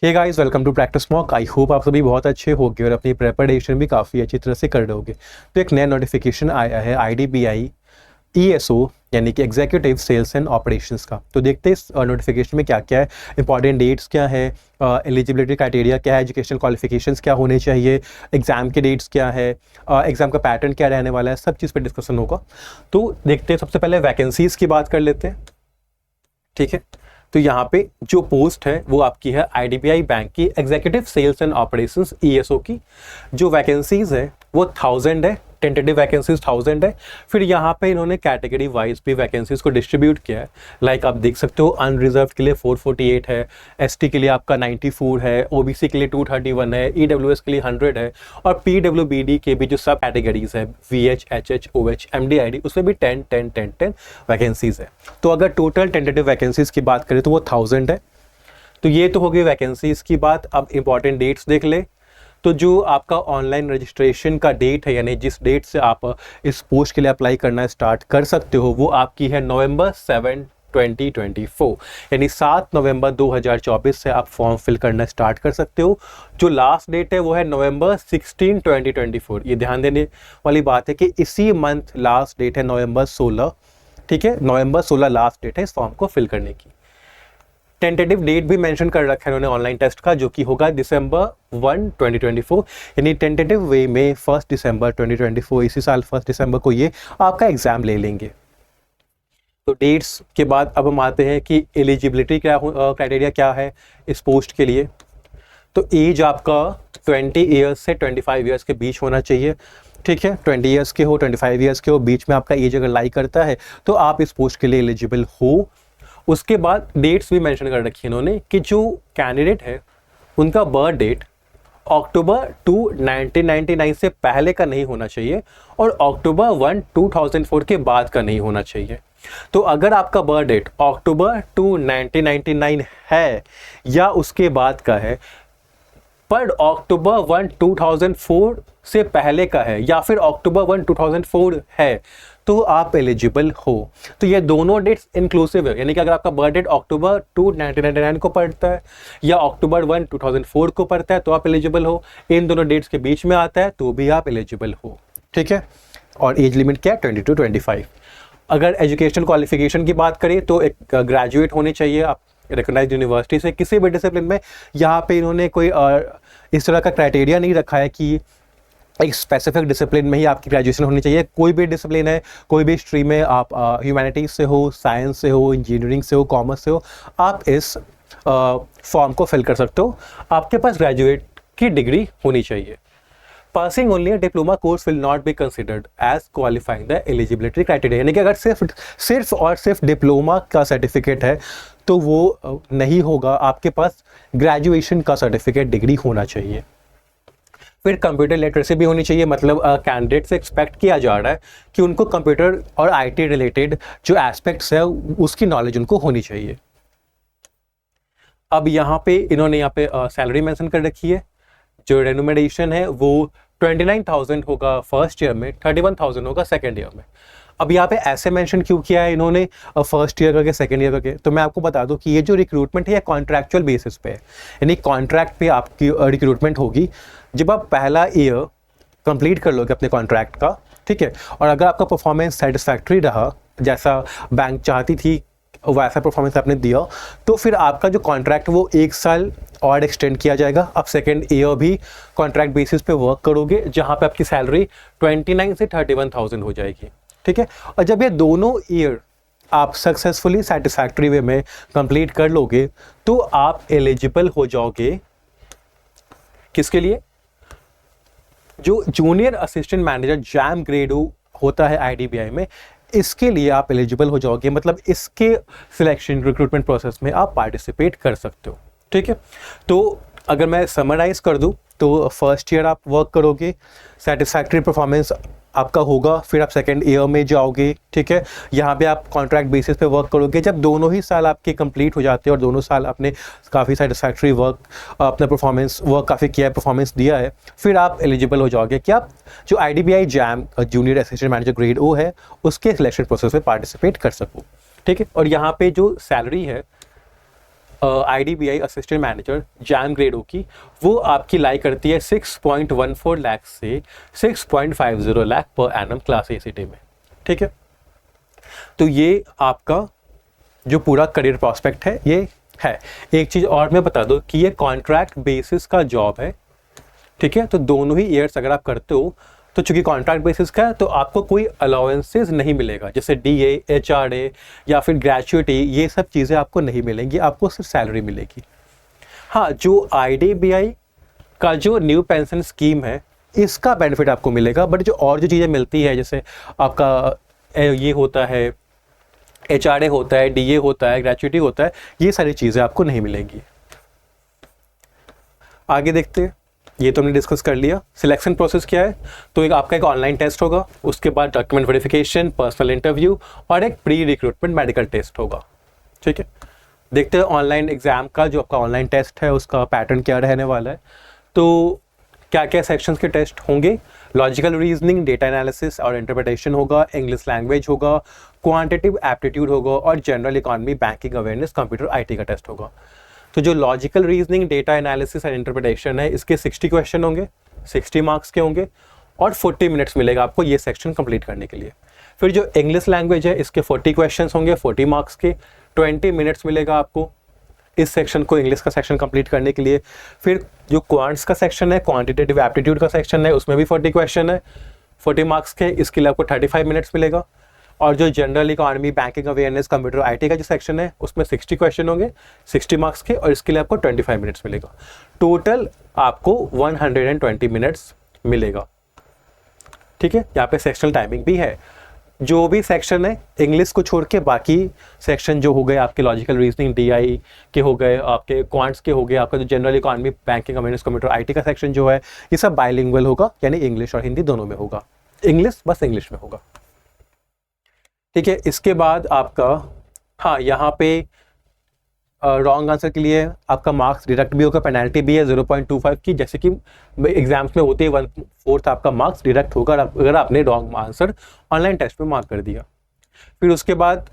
Hey guys, welcome to practice mock. I hope आप सभी बहुत अच्छे होंगे और अपनी प्रिपरेशन भी काफ़ी अच्छी तरह से कर रहे होंगे। तो एक नया नोटिफिकेशन आया है IDBI ESO यानी कि एग्जीक्यूटिव सेल्स एंड ऑपरेशंस का। तो देखते हैं इस नोटिफिकेशन में क्या क्या है, इंपॉर्टेंट डेट्स क्या है, एलिजिबिलिटी क्राइटेरिया क्या है, एजुकेशनल क्वालिफिकेशंस क्या होने चाहिए, एग्जाम के डेट्स क्या है, एग्जाम का पैटर्न क्या रहने वाला है, सब चीज़ पे डिस्कशन होगा। तो देखते हैं, सबसे पहले वैकेंसीज की बात कर लेते हैं। ठीक है, तो यहाँ पे जो पोस्ट है वो आपकी है IDBI बैंक की executive sales and operations ESO की। जो वैकेंसीज है वो 1000 है, टेंटेटिव वैकेंसीज 1000 है। फिर यहाँ पे इन्होंने कैटेगरी वाइज भी वैकेंसीज को डिस्ट्रीब्यूट किया है। लाइक आप देख सकते हो, अनरिजर्व के लिए 448 है, ST के लिए आपका 94 है, OBC के लिए 231 है, EWS के लिए 100 है, और PWBD के भी जो सब कैटेगरीज है VH, HH, OH, MDID उसमें भी 10 वैकेंसीज है। तो अगर टोटल टेंटेटिव वैकेंसीज की बात करें तो वो 1000 है। तो ये तो हो गई वैकेंसीज की बात। अब इंपॉर्टेंट डेट्स देख ले। तो जो आपका ऑनलाइन रजिस्ट्रेशन का डेट है, यानी जिस डेट से आप इस पोस्ट के लिए अप्लाई करना स्टार्ट कर सकते हो, वो आपकी है November 7, 2024, यानी 7 नवंबर 2024 से आप फॉर्म फिल करना स्टार्ट कर सकते हो। जो लास्ट डेट है वो है November 16, 2024। ये ध्यान देने वाली बात है कि इसी मंथ लास्ट डेट है November 16। ठीक है, November 16 लास्ट डेट है इस फॉर्म को फिल करने की। टेंटेटिव डेट भी मेंशन कर रखा है उन्होंने ऑनलाइन टेस्ट का, जो कि होगा December 1, 2024, यानी टेंटेटिव वे में 1 दिसंबर 2024, इसी साल 1 दिसंबर को ये आपका एग्जाम ले लेंगे। तो डेट्स के बाद अब हम आते हैं कि एलिजिबिलिटी क्राइटेरिया क्या है इस पोस्ट के लिए। तो एज आपका 20 ईयर्स से 25 ईयर्स के बीच होना चाहिए। ठीक है, 20 ईयर्स के हो, 25 ईयर्स के हो, बीच में आपका एज अगर लाई करता है तो आप इस पोस्ट के लिए एलिजिबल हो। उसके बाद डेट्स भी मेंशन कर रखी है इन्होंने कि जो कैंडिडेट है उनका बर्थ डेट October 2, 1999 से पहले का नहीं होना चाहिए और October 1, 2004 के बाद का नहीं होना चाहिए। तो अगर आपका बर्थ डेट October 2, 1999 है या उसके बाद का है, पर October 1, 2004 से पहले का है या फिर October 1, 2004 है, तो आप एलिजिबल हो। तो ये दोनों डेट्स इंक्लूसिव है, यानी कि अगर आपका बर्थ डेट October 2, 1999 को पड़ता है या October 1, 2004 को पड़ता है तो आप एलिजिबल हो। इन दोनों डेट्स के बीच में आता है तो भी आप एलिजिबल हो। ठीक है, और एज लिमिट क्या है? 20 to 25। अगर एजुकेशन क्वालिफिकेशन की बात करें तो एक ग्रेजुएट होने चाहिए आप रिकॉग्नाइज्ड यूनिवर्सिटी से किसी भी डिसिप्लिन में। यहाँ पे इन्होंने कोई इस तरह का क्राइटेरिया नहीं रखा है कि एक स्पेसिफिक डिसिप्लिन में ही आपकी ग्रेजुएशन होनी चाहिए। कोई भी डिसिप्लिन है, कोई भी स्ट्रीम में, आप ह्यूमैनिटीज से हो, साइंस से हो, इंजीनियरिंग से हो, कॉमर्स से हो, आप इस फॉर्म को फिल कर सकते हो। आपके पास ग्रेजुएट की डिग्री होनी चाहिए। Passing only diploma course will not be considered as qualifying the eligibility criteria, यानी कि अगर सिर्फ डिप्लोमा का सर्टिफिकेट है तो वो नहीं होगा। आपके पास ग्रेजुएशन का सर्टिफिकेट डिग्री होना चाहिए। फिर कंप्यूटर लिटरेसी भी होनी चाहिए, मतलब कैंडिडेट से एक्सपेक्ट किया जा रहा है कि उनको कंप्यूटर और IT रिलेटेड जो एस्पेक्ट्स है उसकी नॉलेज उनको होनी चाहिए। अब यहाँ पे इन्होंने सैलरी मेंशन कर रखी है। जो रेन्यूमरेशन है वो 29,000 होगा फर्स्ट ईयर में, 31,000 होगा सेकेंड ईयर में। अब यहाँ पे ऐसे मेंशन क्यों किया है इन्होंने फर्स्ट ईयर करके सेकेंड ईयर करके? तो मैं आपको बता दूं कि ये जो रिक्रूटमेंट है कॉन्ट्रैक्चुअल बेसिस पे है, यानी कॉन्ट्रैक्ट पे आपकी रिक्रूटमेंट होगी। जब आप पहला ईयर कंप्लीट कर लोगे अपने कॉन्ट्रैक्ट का, ठीक है, और अगर आपका परफॉर्मेंस सेटिस्फैक्ट्री रहा, जैसा बैंक चाहती थी वैसा परफॉर्मेंस आपने दिया, तो फिर आपका जो कॉन्ट्रैक्ट वो 1 साल और एक्सटेंड किया जाएगा। आप सेकेंड ईयर भी कॉन्ट्रैक्ट बेसिस पे वर्क करोगे, जहाँ पे आपकी सैलरी 29 से 31,000 हो जाएगी। ठीक है, और जब ये दोनों ईयर आप सक्सेसफुली सेटिस्फैक्ट्री वे में कंप्लीट कर लोगे तो आप एलिजिबल हो जाओगे किसके लिए? जो junior assistant manager jam grade होता है IDBI में, इसके लिए आप एलिजिबल हो जाओगे। मतलब इसके सिलेक्शन रिक्रूटमेंट प्रोसेस में आप पार्टिसिपेट कर सकते हो। ठीक है, तो अगर मैं समराइज कर दूं तो फर्स्ट ईयर आप वर्क करोगे, सेटिस्फैक्ट्री परफॉर्मेंस आपका होगा, फिर आप सेकेंड ईयर में जाओगे। ठीक है, यहाँ पे आप कॉन्ट्रैक्ट बेसिस पे वर्क करोगे। जब दोनों ही साल आपके कंप्लीट हो जाते हैं और दोनों साल आपने काफ़ी सेटिस्फैक्ट्री वर्क, अपना परफॉर्मेंस वर्क काफ़ी किया है, परफॉर्मेंस दिया है, फिर आप एलिजिबल हो जाओगे कि आप जो IDBI jam junior assistant manager grade O है उसके सिलेक्शन प्रोसेस में पार्टिसिपेट कर सको। ठीक है, और यहाँ पे जो सैलरी है IDBI assistant manager jam grade होगी, वो आपकी लाई करती है 6.14 लाख से 6.50 lakh per annum class ACT में। ठीक है, तो ये आपका जो पूरा करियर प्रोस्पेक्ट है ये है। एक चीज़ और मैं बता दूं कि ये कॉन्ट्रैक्ट बेसिस का जॉब है। ठीक है, तो दोनों ही ईयर्स अगर आप करते हो तो चूंकि कॉन्ट्रैक्ट बेसिस का है तो आपको कोई अलाउंसेस नहीं मिलेगा, जैसे DA, HRA या फिर ग्रेचुइटी, ये सब चीज़ें आपको नहीं मिलेंगी, आपको सिर्फ सैलरी मिलेगी। हाँ, जो IDBI का जो न्यू पेंशन स्कीम है इसका बेनिफिट आपको मिलेगा, बट जो और जो चीज़ें मिलती है जैसे आपका ये होता है, HRA होता है, DA होता है, ग्रेचुइटी होता है, ये सारी चीज़ें आपको नहीं मिलेंगी। आगे देखते हैं, ये तो हमने डिस्कस कर लिया। सिलेक्शन प्रोसेस क्या है, तो आपका एक ऑनलाइन टेस्ट होगा, उसके बाद डॉक्यूमेंट वेरिफिकेशन, पर्सनल इंटरव्यू और एक प्री रिक्रूटमेंट मेडिकल टेस्ट होगा। ठीक है, देखते हैं ऑनलाइन एग्जाम का जो आपका ऑनलाइन टेस्ट है उसका पैटर्न क्या रहने वाला है। तो क्या क्या सेक्शंस के टेस्ट होंगे, लॉजिकल रीजनिंग, डेटा एनालिसिस और इंटरप्रिटेशन होगा, इंग्लिश लैंग्वेज होगा, क्वांटिटेटिव एप्टीट्यूड होगा और general economy, banking awareness, computer IT का टेस्ट होगा। तो जो लॉजिकल रीजनिंग, डेटा एनालिसिस और इंटरप्रिटेशन है इसके 60 क्वेश्चन होंगे, 60 मार्क्स के होंगे और 40 मिनट्स मिलेगा आपको ये सेक्शन कंप्लीट करने के लिए। फिर जो इंग्लिश लैंग्वेज है इसके 40 क्वेश्चन होंगे, 40 मार्क्स के, 20 मिनट्स मिलेगा आपको इस सेक्शन को, इंग्लिश का सेक्शन कंप्लीट करने के लिए। फिर जो क्वांट्स का सेक्शन है, क्वांटिटेटिव एप्टीट्यूड का सेक्शन है, उसमें भी 40 क्वेश्चन है, 40 मार्क्स के, इसके लिए आपको 35 मिनट्स मिलेगा। और जो general economy, banking awareness, computer IT का जो सेक्शन है उसमें 60 क्वेश्चन होंगे, 60 मार्क्स के, और इसके लिए आपको 25 मिनट्स मिलेगा। टोटल आपको 120 मिनट्स मिलेगा। ठीक है, यहाँ पे सेक्शनल टाइमिंग भी है। जो भी सेक्शन है इंग्लिश को छोड़ के बाकी सेक्शन जो हो गए आपके लॉजिकल रीजनिंग, DI के हो गए, आपके क्वांट्स के हो गए, आपका जो general economy, banking awareness, computer IT का सेक्शन जो है ये सब बाइलिंगुअल होगा, यानी इंग्लिश और हिंदी दोनों में होगा। इंग्लिश बस इंग्लिश में होगा। ठीक है, इसके बाद आपका, हाँ, यहाँ पे रॉन्ग आंसर के लिए आपका मार्क्स डिडक्ट भी होगा, पेनल्टी भी है 0.25 की, जैसे कि एग्जाम्स में होती है 1/4 आपका मार्क्स डिडक्ट होगा अगर आपने रॉन्ग आंसर ऑनलाइन टेस्ट में मार्क कर दिया। फिर उसके बाद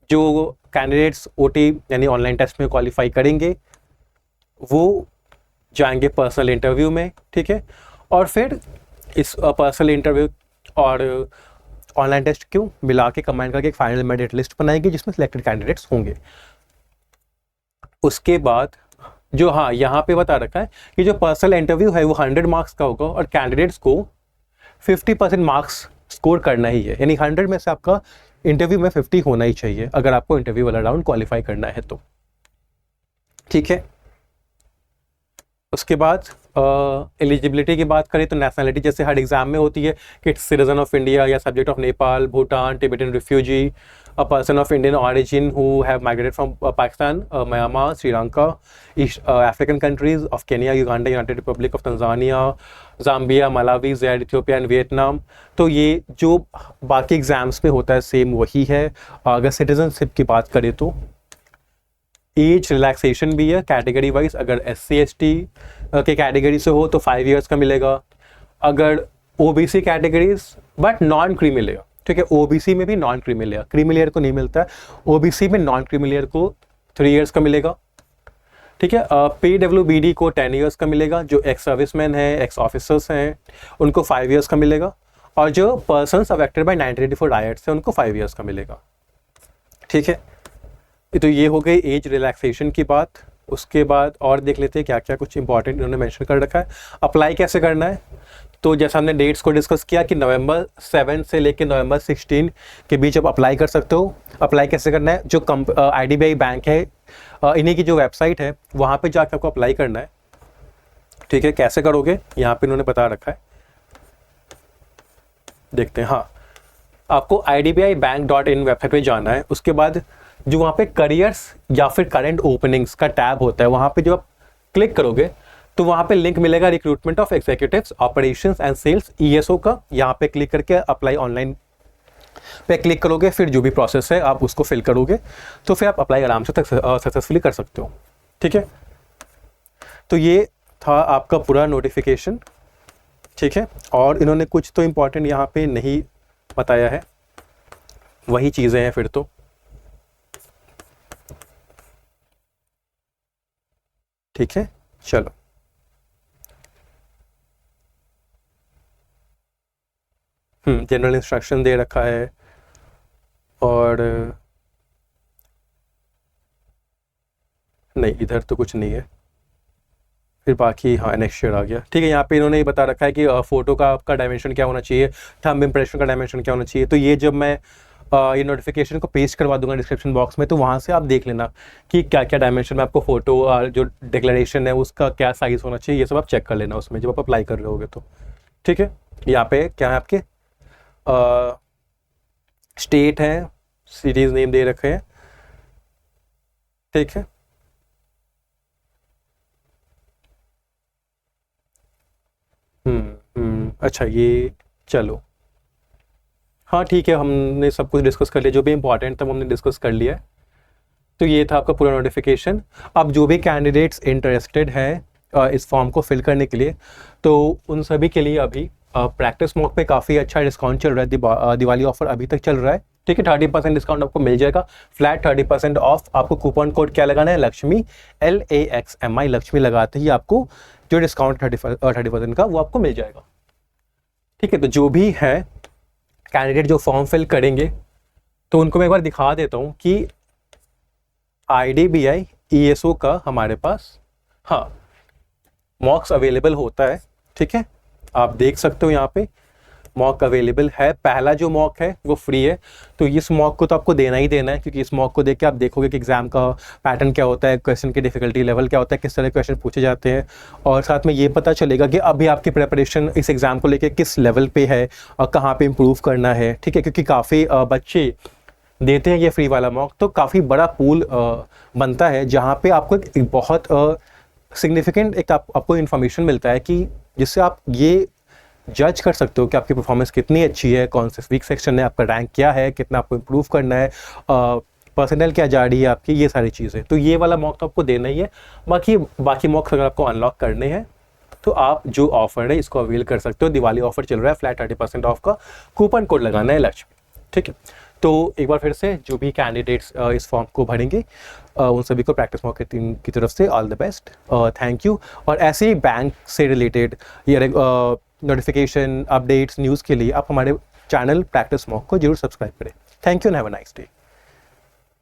जो कैंडिडेट्स OT यानी ऑनलाइन टेस्ट में क्वालिफाई करेंगे वो जाएंगे पर्सनल इंटरव्यू में। ठीक है, और फिर इस पर्सनल इंटरव्यू और ऑनलाइन टेस्ट क्यों मिला के कंबाइन करके एक फाइनल मेरिट लिस्ट बनाएगी जिसमें सिलेक्टेड कैंडिडेट्स होंगे। उसके बाद जो, हाँ, यहाँ पे बता रखा है कि जो पर्सनल इंटरव्यू है वो 100 मार्क्स का होगा और कैंडिडेट्स को 50% मार्क्स स्कोर करना ही है, यानी 100 में से आपका इंटरव्यू में 50 होना ही चाहिए अगर आपको इंटरव्यू वाला राउंड क्वालिफाई करना है तो। ठीक है, उसके बाद एलिजिबिलिटी की बात करें तो नेशनलिटी जैसे हर एग्जाम में होती है कि सिटीजन ऑफ इंडिया या subject of Nepal, Bhutan, Tibetan refugee, a person of Indian origin who have migrated from Pakistan, Myanmar, Sri Lanka, East African countries of Kenya, Uganda, United Republic of Tanzania, Zambia, Malawi, Zaire, Ethiopia and Vietnam। तो ये जो बाकी exams में होता है same वही है। अगर सिटीजनशिप की बात करें तो एज रिलैक्सेशन भी है कैटेगरी वाइज, अगर SC ST के कैटेगरी से हो तो 5 इयर्स का मिलेगा, अगर OBC categories but non creamy layer. ठीक है, OBC में भी non creamy layer, creamy layer को नहीं मिलता है, OBC में नॉन क्रीमी लेयर को 3 इयर्स का मिलेगा। ठीक है, PWBD को 10 इयर्स का मिलेगा, जो एक्स सर्विसमैन है, एक्स ऑफिसर्स हैं उनको 5 इयर्स का मिलेगा, और जो पर्सन्स अफेक्टेड बाय 1984 रायट्स है उनको 5 इयर्स का मिलेगा। ठीक है, तो ये हो गई एज रिलैक्सेशन की बात। उसके बाद और देख लेते हैं क्या क्या कुछ इंपॉर्टेंट इन्होंने मेंशन कर रखा है। अप्लाई कैसे करना है, तो जैसा हमने डेट्स को डिस्कस किया कि नवंबर 7 से लेकर नवंबर 16 के बीच आप अप्लाई कर सकते हो। अप्लाई कैसे करना है, जो IDBI बैंक है इन्हीं की जो वेबसाइट है वहाँ पे जाकर आपको अप्लाई करना है। ठीक है, कैसे करोगे यहाँ पे इन्होंने बता रखा है, देखते हैं। हाँ, आपको idbibank.in वेबसाइट पे जाना है। उसके बाद जो वहाँ पे करियर्स या फिर करंट ओपनिंग्स का टैब होता है वहाँ पे जो आप क्लिक करोगे तो वहाँ पे लिंक मिलेगा recruitment of executives operations and sales ESO का। यहाँ पे क्लिक करके अप्लाई ऑनलाइन पे क्लिक करोगे, फिर जो भी प्रोसेस है आप उसको फिल करोगे तो फिर आप अप्लाई आराम से सक्सेसफुली कर सकते हो। ठीक है, तो ये था आपका पूरा नोटिफिकेशन। ठीक है, और इन्होंने कुछ तो इम्पोर्टेंट यहाँ पे नहीं बताया है, वही चीज़ें हैं फिर तो। ठीक है, चलो जनरल इंस्ट्रक्शन दे रखा है और नहीं इधर तो कुछ नहीं है, फिर बाकी हाँ नेक्स्ट ईयर आ गया। ठीक है, यहाँ पे इन्होंने ये बता रखा है कि फोटो का आपका डायमेंशन क्या होना चाहिए, थंब इम्प्रेशन का डायमेंशन क्या होना चाहिए। तो ये जब मैं ये नोटिफिकेशन को पेस्ट करवा दूंगा डिस्क्रिप्शन बॉक्स में, तो वहाँ से आप देख लेना कि क्या क्या डायमेंशन में आपको फोटो जो डिक्लेरेशन है उसका क्या साइज़ होना चाहिए, ये सब आप चेक कर लेना उसमें जब आप अप्लाई कर रहे होगे तो। ठीक है, यहाँ पे क्या है आपके स्टेट हैं, सीरीज नेम दे रखे हैं। ठीक है, अच्छा ये चलो हाँ ठीक है, हमने सब कुछ डिस्कस कर लिया, जो भी इंपॉर्टेंट था वो हमने डिस्कस कर लिया है। तो ये था आपका पूरा नोटिफिकेशन। अब जो भी कैंडिडेट्स इंटरेस्टेड हैं इस फॉर्म को फिल करने के लिए, तो उन सभी के लिए अभी प्रैक्टिस मॉक पे काफ़ी अच्छा डिस्काउंट चल रहा है, दिवाली ऑफर अभी तक चल रहा है। ठीक है, 30% डिस्काउंट आपको मिल जाएगा, फ्लैट 30% ऑफ। आपको कूपन कोड क्या लगाना है, लक्ष्मी, LAXMI, लक्ष्मी लगाते ही आपको जो डिस्काउंट 30% का वो आपको मिल जाएगा। ठीक है, तो जो भी है कैंडिडेट जो फॉर्म फिल करेंगे तो उनको मैं एक बार दिखा देता हूँ कि IDBI ESO का हमारे पास हाँ मॉक्स अवेलेबल होता है। ठीक है, आप देख सकते हो यहाँ पे मॉक अवेलेबल है। पहला जो मॉक है वो फ्री है, तो इस मॉक को तो आपको देना ही देना है, क्योंकि इस मॉक को देख के आप देखोगे कि एग्जाम का पैटर्न क्या होता है, क्वेश्चन की डिफिकल्टी लेवल क्या होता है, किस तरह के क्वेश्चन पूछे जाते हैं, और साथ में ये पता चलेगा कि अभी आपकी प्रिपरेशन इस एग्ज़ाम को लेकर किस लेवल पे है और कहाँ पे इम्प्रूव करना है। ठीक है, क्योंकि काफ़ी बच्चे देते हैं ये फ्री वाला मॉक, तो काफ़ी बड़ा पूल बनता है जहाँ पे आपको एक बहुत सिग्निफिकेंट एक आपको इन्फॉर्मेशन मिलता है कि जिससे आप ये जज कर सकते हो कि आपकी परफॉर्मेंस कितनी अच्छी है, कौन से वीक सेक्शन है, आपका रैंक क्या है, कितना आपको इम्प्रूव करना है, पर्सनल क्या जा रही है आपकी, ये सारी चीज़ें। तो ये वाला मॉक तो आपको देना ही है। बाकी मॉक्स अगर आपको अनलॉक करने हैं तो आप जो ऑफर है इसको अवेल कर सकते हो। दिवाली ऑफर चल रहा है, फ्लैट 30% ऑफ का कूपन कोड लगाना है लक्ष्मी। ठीक है, तो एक बार फिर से जो भी कैंडिडेट्स इस फॉर्म को भरेंगे उन सभी को प्रैक्टिस मॉक टीम की तरफ से all the best, thank you. और ऐसे ही बैंक से रिलेटेड या नोटिफिकेशन अपडेट्स न्यूज़ के लिए आप हमारे चैनल प्रैक्टिस मॉक को जरूर सब्सक्राइब करें। Thank you and have a nice day.